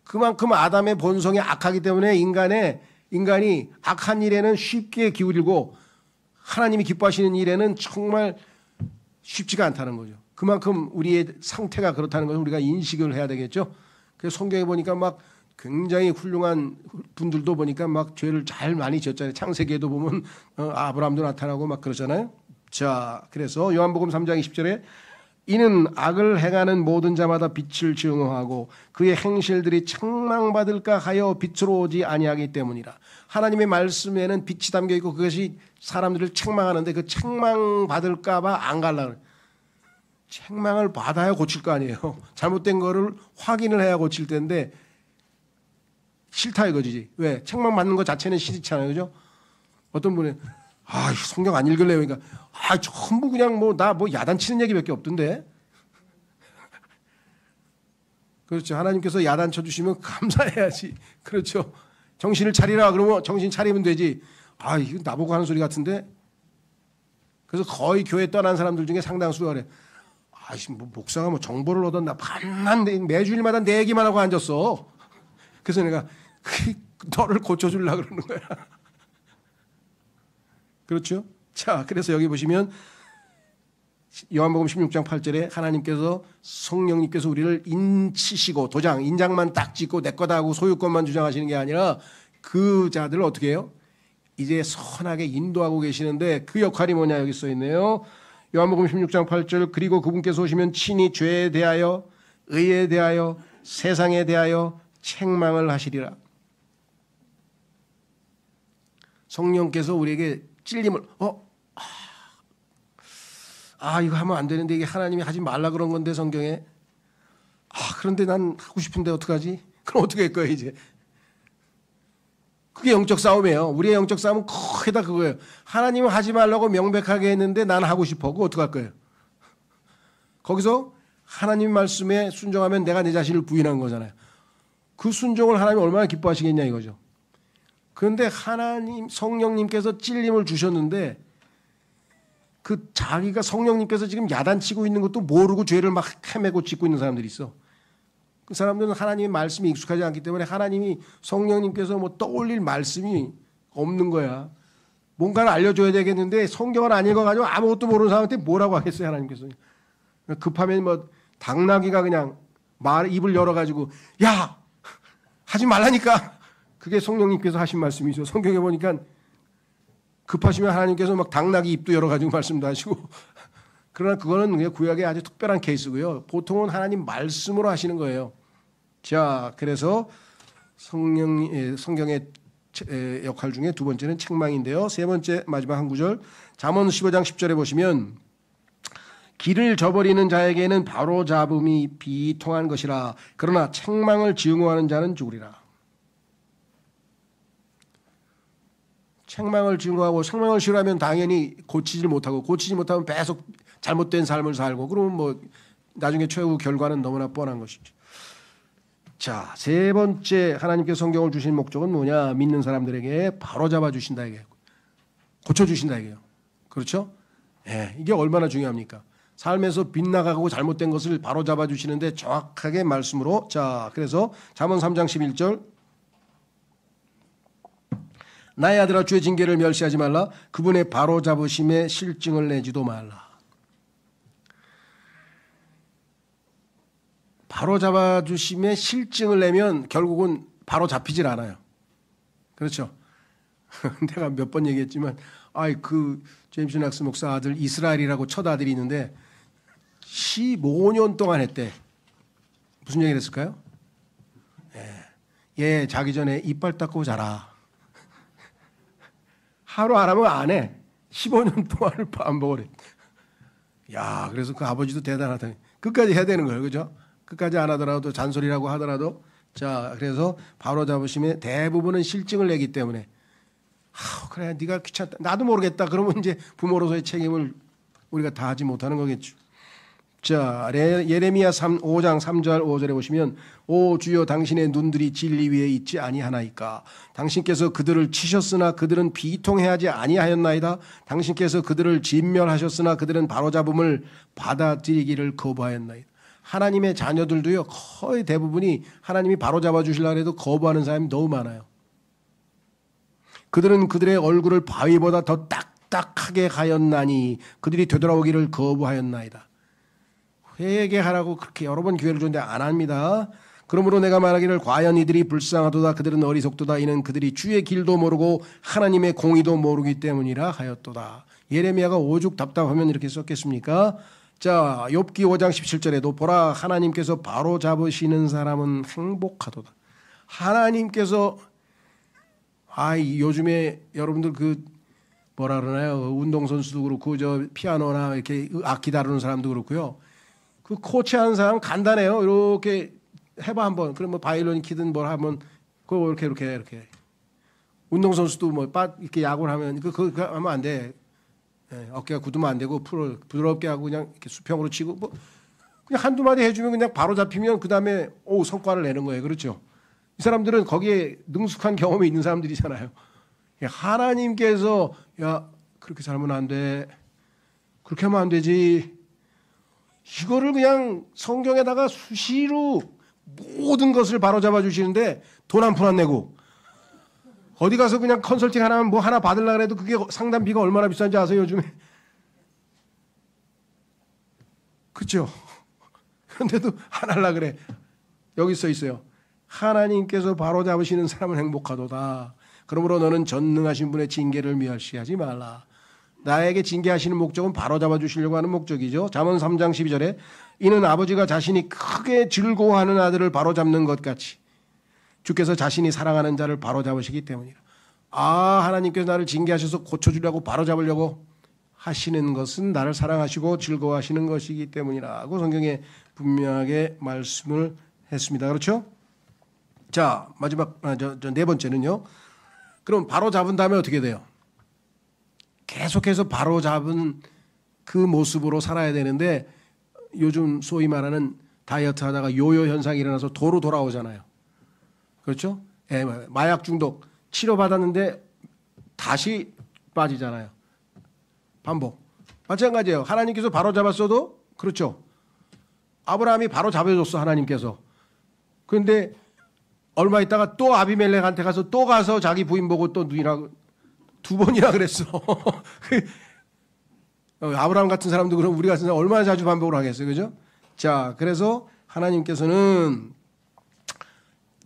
그만큼 아담의 본성이 악하기 때문에 인간이 악한 일에는 쉽게 기울이고 하나님이 기뻐하시는 일에는 정말 쉽지가 않다는 거죠. 그만큼 우리의 상태가 그렇다는 것을 우리가 인식을 해야 되겠죠. 그래서 성경에 보니까 막 굉장히 훌륭한 분들도 보니까 막 죄를 잘 많이 지었잖아요. 창세기에도 보면 아브라함도 나타나고 막 그러잖아요. 자, 그래서 요한복음 3장 20절에 이는 악을 행하는 모든 자마다 빛을 증오하고 그의 행실들이 책망받을까 하여 빛으로 오지 아니하기 때문이라. 하나님의 말씀에는 빛이 담겨 있고 그것이 사람들을 책망하는데 그 책망받을까 봐 안 갈라. 책망을 받아야 고칠 거 아니에요. 잘못된 거를 확인을 해야 고칠 텐데 싫다 이거지. 왜? 책망받는 것 자체는 싫잖아요. 그죠? 어떤 분은 성경 안 읽을래요. 그러니까 전부 그냥 나 야단치는 얘기밖에 없던데. 그렇죠. 하나님께서 야단 쳐주시면 감사해야지. 그렇죠. 정신을 차리라 그러면 정신 차리면 되지. 아, 이거 나보고 하는 소리 같은데. 그래서 거의 교회 떠난 사람들 중에 상당수가 그래. 아이씨, 뭐 목사가 뭐 정보를 얻었나. 반만 매주일마다 내 얘기만 하고 앉았어. 그래서 내가 너를 고쳐주려고 그러는 거야. 그렇죠? 자, 그래서 여기 보시면 요한복음 16장 8절에 하나님께서 성령님께서 우리를 인치시고 인장만 딱 찍고 내 거다 하고 소유권만 주장하시는 게 아니라 그 자들을 어떻게 해요? 이제 선하게 인도하고 계시는데 그 역할이 뭐냐 여기 써 있네요. 요한복음 16장 8절 그리고 그분께서 오시면 친히 죄에 대하여 의에 대하여 세상에 대하여 책망을 하시리라. 성령께서 우리에게 찔림을 이거 하면 안 되는데 이게 하나님이 하지 말라 그런 건데 성경에 그런데 난 하고 싶은데 어떡하지? 그럼 어떻게 할 거예요 이제? 그게 영적 싸움이에요. 우리의 영적 싸움은 거의 다 그거예요. 하나님은 하지 말라고 명백하게 했는데 난 하고 싶어. 그거 어떡할 거예요? 거기서 하나님 말씀에 순종하면 내가 내 자신을 부인한 거잖아요. 그 순종을 하나님이 얼마나 기뻐하시겠냐 이거죠. 그런데 하나님 성령님께서 찔림을 주셨는데 그 자기가 성령님께서 지금 야단치고 있는 것도 모르고 죄를 막 헤매고 짓고 있는 사람들이 있어. 그 사람들은 하나님의 말씀이 익숙하지 않기 때문에 하나님이 성령님께서 뭐 떠올릴 말씀이 없는 거야. 뭔가를 알려줘야 되겠는데 성경을 안 읽어가지고 아무것도 모르는 사람한테 뭐라고 하겠어요 하나님께서. 급하면 뭐 당나귀가 그냥 입을 열어가지고 야 하지 말라니까. 그게 성령님께서 하신 말씀이죠. 성경에 보니까 급하시면 하나님께서 막 당나귀 입도 열어가지고 말씀도 하시고 그러나 그거는 그냥 구약의 아주 특별한 케이스고요. 보통은 하나님 말씀으로 하시는 거예요. 자, 그래서 성경의 역할 중에 두 번째는 책망인데요. 세 번째 마지막 한 구절 잠언 15장 10절에 보시면 길을 저버리는 자에게는 바로잡음이 비통한 것이라 그러나 책망을 증오하는 자는 죽으리라. 책망을 증오하고 책망을 싫어하면 당연히 고치지 못하고 고치지 못하면 계속 잘못된 삶을 살고 그러면 뭐 나중에 최후 결과는 너무나 뻔한 것이죠. 자, 세 번째 하나님께서 성경을 주신 목적은 뭐냐? 믿는 사람들에게 바로잡아 주신다 이게 고쳐주신다 이게요. 그렇죠? 예, 이게 얼마나 중요합니까? 삶에서 빗나가고 잘못된 것을 바로잡아 주시는데 정확하게 말씀으로 자, 그래서 잠언 3장 11절 나의 아들아 주의 징계를 멸시하지 말라 그분의 바로잡으심에 실증을 내지도 말라. 바로잡아 주심에 실증을 내면 결국은 바로잡히질 않아요. 그렇죠? 내가 몇 번 얘기했지만 그 제임스 낙스 목사 아들 이스라엘이라고 첫 아들이 있는데 15년 동안 했대. 무슨 얘기를 했을까요? 얘 자기 전에 이빨 닦고 자라. 하루 안 하면 안 해. 15년 동안을 반복을 해. 야, 그래서 그 아버지도 대단하다. 끝까지 해야 되는 거예요. 그죠? 끝까지 안 하더라도 잔소리라고 하더라도 자, 그래서 바로잡으심에 대부분은 실증을 내기 때문에 그래 네가 귀찮다. 나도 모르겠다. 그러면 이제 부모로서의 책임을 우리가 다 하지 못하는 거겠죠. 자, 예레미야 5장 3절 5절에 보시면 오 주여 당신의 눈들이 진리 위에 있지 아니하나이까 당신께서 그들을 치셨으나 그들은 비통해하지 아니하였나이다 당신께서 그들을 진멸하셨으나 그들은 바로잡음을 받아들이기를 거부하였나이다. 하나님의 자녀들도요 거의 대부분이 하나님이 바로잡아 주시려고 해도 거부하는 사람이 너무 많아요. 그들은 그들의 얼굴을 바위보다 더 딱딱하게 하였나니 그들이 되돌아오기를 거부하였나이다. 회개하라고 그렇게 여러 번 기회를 줬는데 안 합니다. 그러므로 내가 말하기를 과연 이들이 불쌍하도다 그들은 어리석도다 이는 그들이 주의 길도 모르고 하나님의 공의도 모르기 때문이라 하였도다. 예레미야가 오죽 답답하면 이렇게 썼겠습니까? 자, 욥기 5장 17절에도 보라 하나님께서 바로 잡으시는 사람은 행복하도다. 하나님께서 요즘에 여러분들 그 뭐라 그러나요? 운동선수도 그렇고 저 피아노나 이렇게 악기 다루는 사람도 그렇고요. 그 코치하는 사람 간단해요. 이렇게 해봐 한번. 그럼 뭐 바이올린 키든 뭘 하면 그거 이렇게 운동선수도 뭐 이렇게 야구를 하면 그거 하면 안 돼. 어깨가 굳으면 안 되고 부드럽게 하고 그냥 이렇게 수평으로 치고 뭐 그냥 한두 마디 해주면 그냥 바로 잡히면 그 다음에 성과를 내는 거예요. 그렇죠? 이 사람들은 거기에 능숙한 경험이 있는 사람들이잖아요. 하나님께서 야 그렇게 살면 안 돼. 그렇게 하면 안 되지. 이거를 그냥 성경에다가 수시로 모든 것을 바로잡아 주시는데 돈 한 푼 안 내고 어디 가서 그냥 컨설팅 하나면 뭐 하나 받으려고 해도 그게 상담비가 얼마나 비싼지 아세요 요즘에? 그렇죠? 그런데도 안 하려고 그래. 여기 써 있어요. 하나님께서 바로잡으시는 사람은 행복하도다. 그러므로 너는 전능하신 분의 징계를 멸시하지 말라. 나에게 징계하시는 목적은 바로잡아 주시려고 하는 목적이죠. 잠언 3장 12절에 이는 아버지가 자신이 크게 즐거워하는 아들을 바로잡는 것 같이 주께서 자신이 사랑하는 자를 바로잡으시기 때문이라. 하나님께서 나를 징계하셔서 고쳐주려고 바로잡으려고 하시는 것은 나를 사랑하시고 즐거워하시는 것이기 때문이라고 성경에 분명하게 말씀을 했습니다. 그렇죠? 자, 마지막 네 번째는요. 그럼 바로잡은 다음에 어떻게 돼요? 계속해서 바로잡은 그 모습으로 살아야 되는데 요즘 소위 말하는 다이어트 하다가 요요 현상이 일어나서 도로 돌아오잖아요. 그렇죠? 마약 중독 치료받았는데 다시 빠지잖아요. 반복. 마찬가지예요. 하나님께서 바로잡았어도 그렇죠. 아브라함이 바로잡아줬어 하나님께서. 그런데 얼마 있다가 또 아비멜렉한테 가서 또 가서 자기 부인 보고 또 누이라고 두 번이나 그랬어. 아브라함 같은 사람도 그럼 우리 같은 사람 얼마나 자주 반복을 하겠어요. 그죠? 자, 그래서 하나님께서는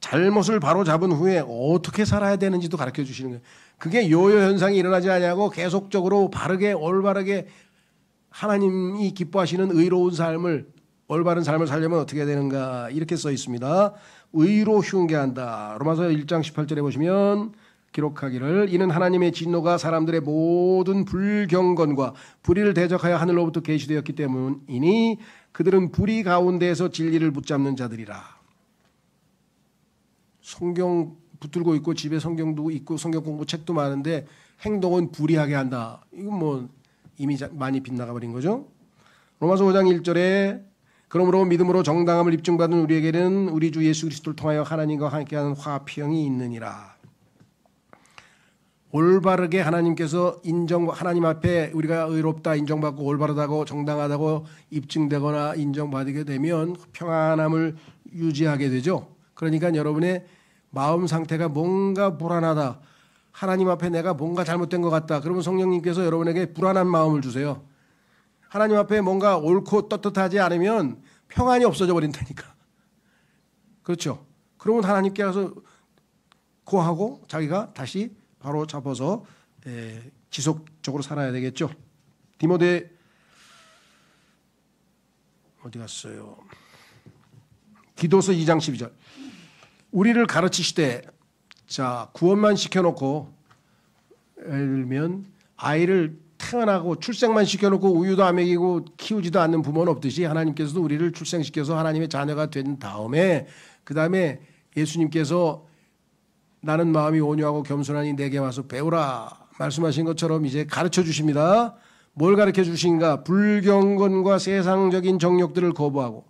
잘못을 바로잡은 후에 어떻게 살아야 되는지도 가르쳐 주시는 거예요. 그게 요요 현상이 일어나지 않냐고 계속적으로 바르게 올바르게 하나님이 기뻐하시는 의로운 삶을 올바른 삶을 살려면 어떻게 해야 되는가 이렇게 써 있습니다. 의로 흉계한다. 로마서 1장 18절에 보시면 기록하기를 이는 하나님의 진노가 사람들의 모든 불경건과 불의를 대적하여 하늘로부터 계시되었기 때문이니 그들은 불의 가운데에서 진리를 붙잡는 자들이라. 성경 붙들고 있고 집에 성경도 있고 성경 공부 책도 많은데 행동은 불의하게 한다. 이건 뭐 이미 많이 빗나가 버린 거죠. 로마서 5장 1절에 그러므로 믿음으로 정당함을 입증받은 우리에게는 우리 주 예수 그리스도를 통하여 하나님과 함께하는 화평이 있느니라. 올바르게 하나님께서 하나님 앞에 우리가 의롭다 인정받고 올바르다고 정당하다고 입증되거나 인정받게 되면 평안함을 유지하게 되죠. 그러니까 여러분의 마음 상태가 뭔가 불안하다. 하나님 앞에 내가 뭔가 잘못된 것 같다. 그러면 성령님께서 여러분에게 불안한 마음을 주세요. 하나님 앞에 뭔가 옳고 떳떳하지 않으면 평안이 없어져 버린다니까. 그렇죠. 그러면 하나님께서 고하고 자기가 다시 바로 잡아서 지속적으로 살아야 되겠죠. 디모데 어디 갔어요? 디도서 2장 12절. 우리를 가르치시되 자 구원만 시켜놓고 예를 들면 아이를 태어나고 출생만 시켜놓고 우유도 안 먹이고 키우지도 않는 부모는 없듯이 하나님께서도 우리를 출생시켜서 하나님의 자녀가 된 다음에 그 다음에 예수님께서 나는 마음이 온유하고 겸손하니 내게 와서 배우라 말씀하신 것처럼 이제 가르쳐 주십니다. 뭘 가르쳐 주신가? 불경건과 세상적인 정욕들을 거부하고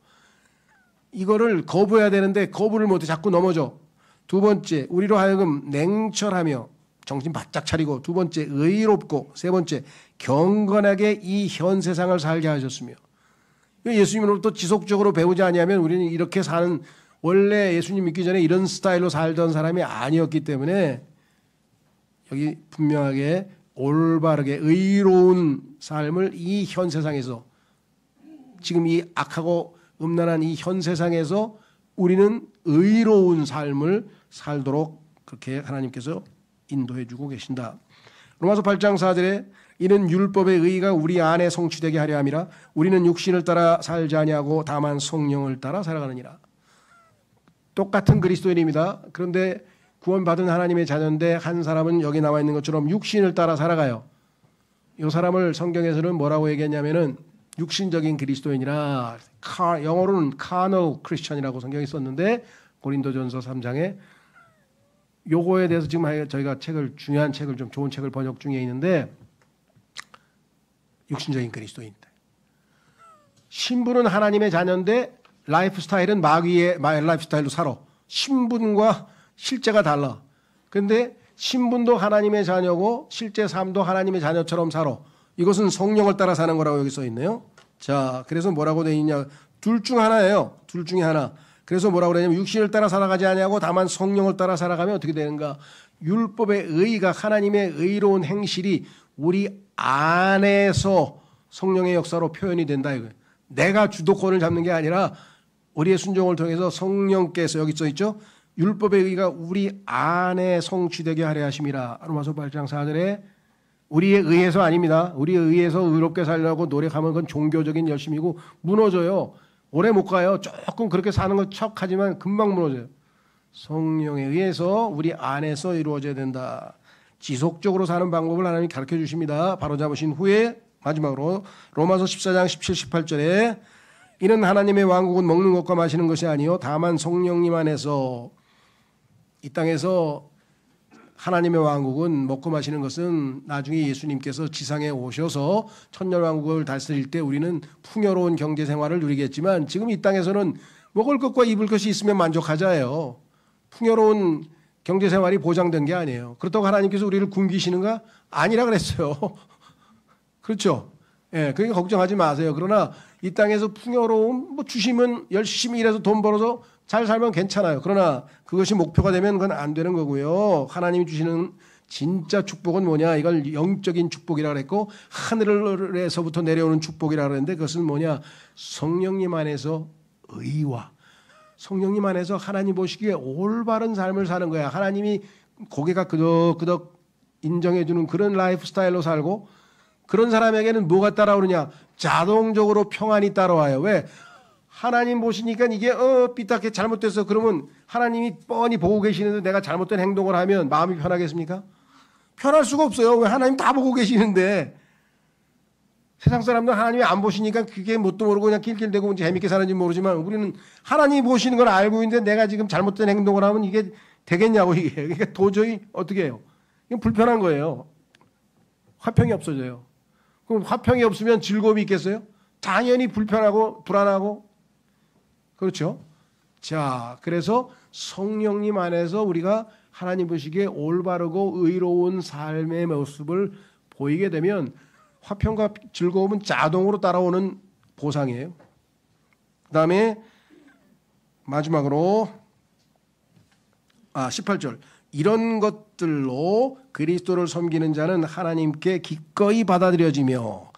이거를 거부해야 되는데 거부를 못해 자꾸 넘어져. 두 번째 우리로 하여금 냉철하며 정신 바짝 차리고 두 번째 의롭고 세 번째 경건하게 이 현 세상을 살게 하셨으며 예수님으로부터 지속적으로 배우지 아니하면 우리는 이렇게 사는 원래 예수님 믿기 전에 이런 스타일로 살던 사람이 아니었기 때문에 여기 분명하게 올바르게 의로운 삶을 이 현 세상에서 지금 이 악하고 음란한 이 현 세상에서 우리는 의로운 삶을 살도록 그렇게 하나님께서 인도해 주고 계신다. 로마서 8장 4절에 이는 율법의 의가 우리 안에 성취되게 하려 함이라 우리는 육신을 따라 살지 아니하고 다만 성령을 따라 살아가느니라. 똑같은 그리스도인입니다. 그런데 구원받은 하나님의 자녀인데 한 사람은 여기 나와 있는 것처럼 육신을 따라 살아가요. 이 사람을 성경에서는 뭐라고 얘기했냐면은 육신적인 그리스도인이라 영어로는 carnal Christian이라고 성경에 썼는데 고린도전서 3장에 요거에 대해서 지금 저희가 중요한 책을 좀 좋은 책을 번역 중에 있는데 육신적인 그리스도인들. 신부는 하나님의 자녀인데 라이프 스타일은 마귀의 라이프 스타일로 살아. 신분과 실제가 달라. 그런데 신분도 하나님의 자녀고 실제 삶도 하나님의 자녀처럼 살아. 이것은 성령을 따라 사는 거라고 여기 써 있네요. 자, 그래서 뭐라고 되어 있냐? 둘 중 하나예요. 둘 중에 하나. 그래서 뭐라고 그러냐면 육신을 따라 살아가지 아니하고 다만 성령을 따라 살아가면 어떻게 되는가? 율법의 의가 하나님의 의로운 행실이 우리 안에서 성령의 역사로 표현이 된다 이거예요. 내가 주도권을 잡는 게 아니라 우리의 순종을 통해서 성령께서 여기 써 있죠. 율법의 의가 우리 안에 성취되게 하려 하심이라. 로마서 8장 4절에 우리에 의해서 아닙니다. 우리에 의해서 의롭게 살려고 노력하면 그건 종교적인 열심이고 무너져요. 오래 못 가요. 조금 그렇게 사는 건 척하지만 금방 무너져요. 성령에 의해서 우리 안에서 이루어져야 된다. 지속적으로 사는 방법을 하나님이 가르쳐 주십니다. 바로 잡으신 후에 마지막으로 로마서 14장 17, 18절에 이는 하나님의 왕국은 먹는 것과 마시는 것이 아니요 다만 성령님 안에서 이 땅에서 하나님의 왕국은 먹고 마시는 것은 나중에 예수님께서 지상에 오셔서 천년왕국을 다스릴 때 우리는 풍요로운 경제생활을 누리겠지만 지금 이 땅에서는 먹을 것과 입을 것이 있으면 만족하자예요. 풍요로운 경제생활이 보장된 게 아니에요. 그렇다고 하나님께서 우리를 굶기시는가? 아니라 그랬어요. 그렇죠? 예, 그러니까 걱정하지 마세요. 그러나 이 땅에서 풍요로움 뭐 주시면 열심히 일해서 돈 벌어서 잘 살면 괜찮아요. 그러나 그것이 목표가 되면 그건 안 되는 거고요. 하나님이 주시는 진짜 축복은 뭐냐? 이걸 영적인 축복이라 그랬고 하늘에서부터 내려오는 축복이라 그랬는데 그것은 뭐냐? 성령님 안에서 의와 성령님 안에서 하나님 보시기에 올바른 삶을 사는 거야. 하나님이 고개가 끄덕끄덕 인정해 주는 그런 라이프 스타일로 살고 그런 사람에게는 뭐가 따라오느냐? 자동적으로 평안이 따라와요. 왜? 하나님 보시니까 이게 삐딱하게 잘못됐어. 그러면 하나님이 뻔히 보고 계시는데 내가 잘못된 행동을 하면 마음이 편하겠습니까? 편할 수가 없어요. 왜? 하나님 다 보고 계시는데 세상 사람들 하나님이 안 보시니까 그게 뭣도 모르고 그냥 낄낄대고 재밌게 사는지 모르지만 우리는 하나님이 보시는 걸 알고 있는데 내가 지금 잘못된 행동을 하면 이게 되겠냐고 이게. 그러니까 도저히 어떻게 해요? 이건 불편한 거예요. 화평이 없어져요. 그럼 화평이 없으면 즐거움이 있겠어요? 당연히 불편하고 불안하고 그렇죠? 자, 그래서 성령님 안에서 우리가 하나님 보시기에 올바르고 의로운 삶의 모습을 보이게 되면 화평과 즐거움은 자동으로 따라오는 보상이에요. 그 다음에 마지막으로 18절 이런 것들로 그리스도를 섬기는 자는 하나님께 기꺼이 받아들여지며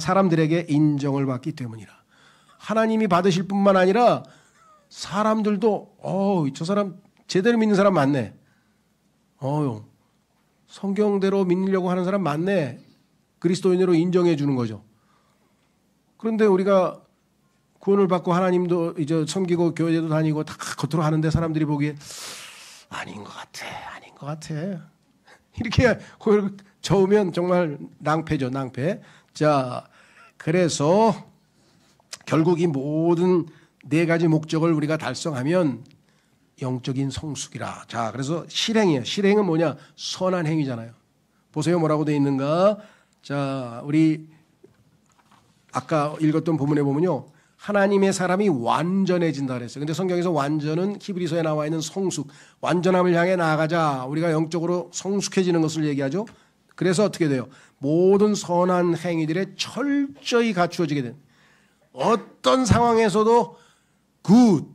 사람들에게 인정을 받기 때문이라. 하나님이 받으실 뿐만 아니라 사람들도 저 사람 제대로 믿는 사람 많네. 성경대로 믿으려고 하는 사람 많네. 그리스도인으로 인정해 주는 거죠. 그런데 우리가 구원을 받고 하나님도 이제 섬기고 교회도 다니고 다 겉으로 하는데 사람들이 보기에 아닌 것 같아. 이렇게 고개를 저으면 정말 낭패죠, 낭패. 자, 그래서 결국 이 모든 네 가지 목적을 우리가 달성하면 영적인 성숙이라. 자, 그래서 실행이에요. 실행은 뭐냐? 선한 행위잖아요. 보세요, 뭐라고 되어 있는가? 자, 우리 아까 읽었던 본문에 보면요. 하나님의 사람이 완전해진다 그랬어요. 근데 성경에서 완전은 히브리서에 나와 있는 성숙, 완전함을 향해 나아가자. 우리가 영적으로 성숙해지는 것을 얘기하죠. 그래서 어떻게 돼요? 모든 선한 행위들에 철저히 갖추어지게 된 어떤 상황에서도 굿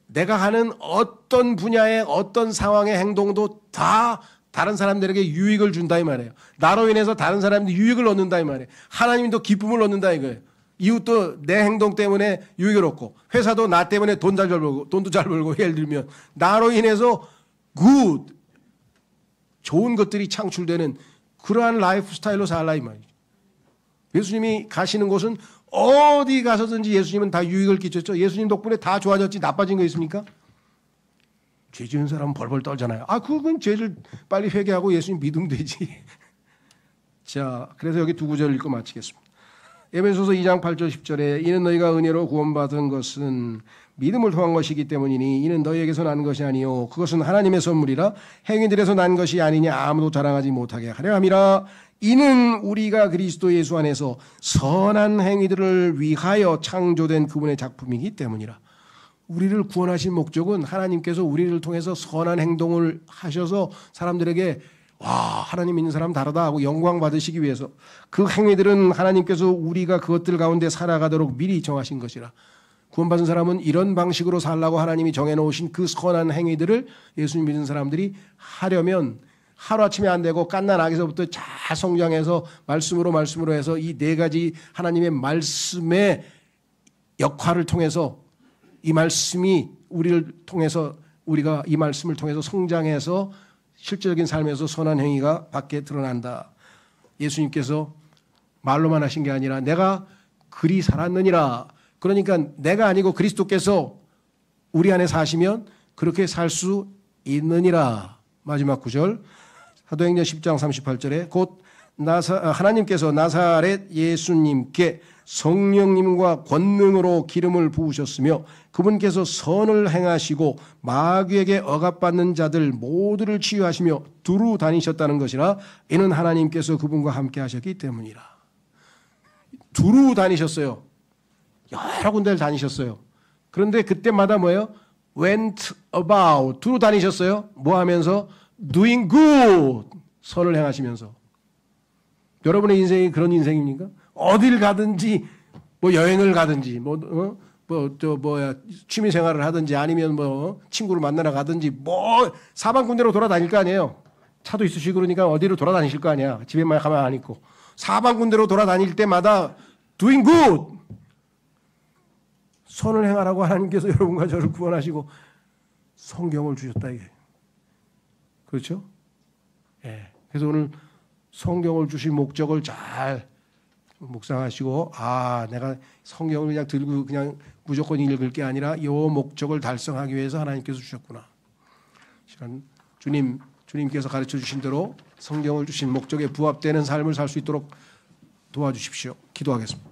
내가 하는 어떤 분야의 어떤 상황의 행동도 다 다른 사람들에게 유익을 준다 이 말이에요. 나로 인해서 다른 사람들이 유익을 얻는다 이 말이에요. 하나님도 기쁨을 얻는다 이거예요. 이웃도 내 행동 때문에 유익을 얻고 회사도 나 때문에 돈도 잘 벌고 예를 들면 나로 인해서 굿 좋은 것들이 창출되는 그러한 라이프 스타일로 살라 이 말이죠. 예수님이 가시는 곳은 어디 가서든지 예수님은 다 유익을 끼쳤죠. 예수님 덕분에 다 좋아졌지 나빠진 거 있습니까? 죄 지은 사람은 벌벌 떨잖아요. 그건 죄를 빨리 회개하고 예수님 믿으면 되지. 자, 그래서 여기 두 구절 읽고 마치겠습니다. 에베소서 2장 8절 10절에 이는 너희가 은혜로 구원받은 것은 믿음을 통한 것이기 때문이니 이는 너희에게서 난 것이 아니요 그것은 하나님의 선물이라 행위들에서 난 것이 아니냐 아무도 자랑하지 못하게 하려 함이라. 이는 우리가 그리스도 예수 안에서 선한 행위들을 위하여 창조된 그분의 작품이기 때문이라. 우리를 구원하신 목적은 하나님께서 우리를 통해서 선한 행동을 하셔서 사람들에게 와, 하나님 있는 사람 다르다 하고 영광 받으시기 위해서 그 행위들은 하나님께서 우리가 그것들 가운데 살아가도록 미리 정하신 것이라. 구원받은 사람은 이런 방식으로 살라고 하나님이 정해놓으신 그 선한 행위들을 예수님 믿는 사람들이 하려면 하루아침에 안 되고 갓난아기서부터 잘 성장해서 말씀으로 해서 이 네 가지 하나님의 말씀의 역할을 통해서 이 말씀이 우리를 통해서 우리가 이 말씀을 통해서 성장해서 실제적인 삶에서 선한 행위가 밖에 드러난다. 예수님께서 말로만 하신 게 아니라 내가 그리 살았느니라. 그러니까 내가 아니고 그리스도께서 우리 안에 사시면 그렇게 살 수 있느니라. 마지막 구절 사도행전 10장 38절에 곧 하나님께서 나사렛 예수님께 성령님과 권능으로 기름을 부으셨으며 그분께서 선을 행하시고 마귀에게 억압받는 자들 모두를 치유하시며 두루 다니셨다는 것이라. 이는 하나님께서 그분과 함께 하셨기 때문이라. 두루 다니셨어요. 여러 군데를 다니셨어요. 그런데 그때마다 뭐예요? went about. 두루 다니셨어요. 뭐 하면서? doing good. 선을 행하시면서. 여러분의 인생이 그런 인생입니까? 어딜 가든지 뭐 여행을 가든지 취미 생활을 하든지 아니면 뭐 친구를 만나러 가든지 뭐 사방군데로 돌아다닐 거 아니에요. 차도 있으시고 그러니까 어디로 돌아다니실 거 아니야. 집에만 가만 안 있고 사방군데로 돌아다닐 때마다 doing good. 선을 행하라고 하나님께서 여러분과 저를 구원하시고 성경을 주셨다 이게. 그렇죠? 예. 그래서 오늘 성경을 주신 목적을 잘 묵상하시고 내가 성경을 그냥 들고 그냥 무조건 읽을 게 아니라 이 목적을 달성하기 위해서 하나님께서 주셨구나. 시간 주님께서 가르쳐 주신 대로 성경을 주신 목적에 부합되는 삶을 살 수 있도록 도와주십시오. 기도하겠습니다.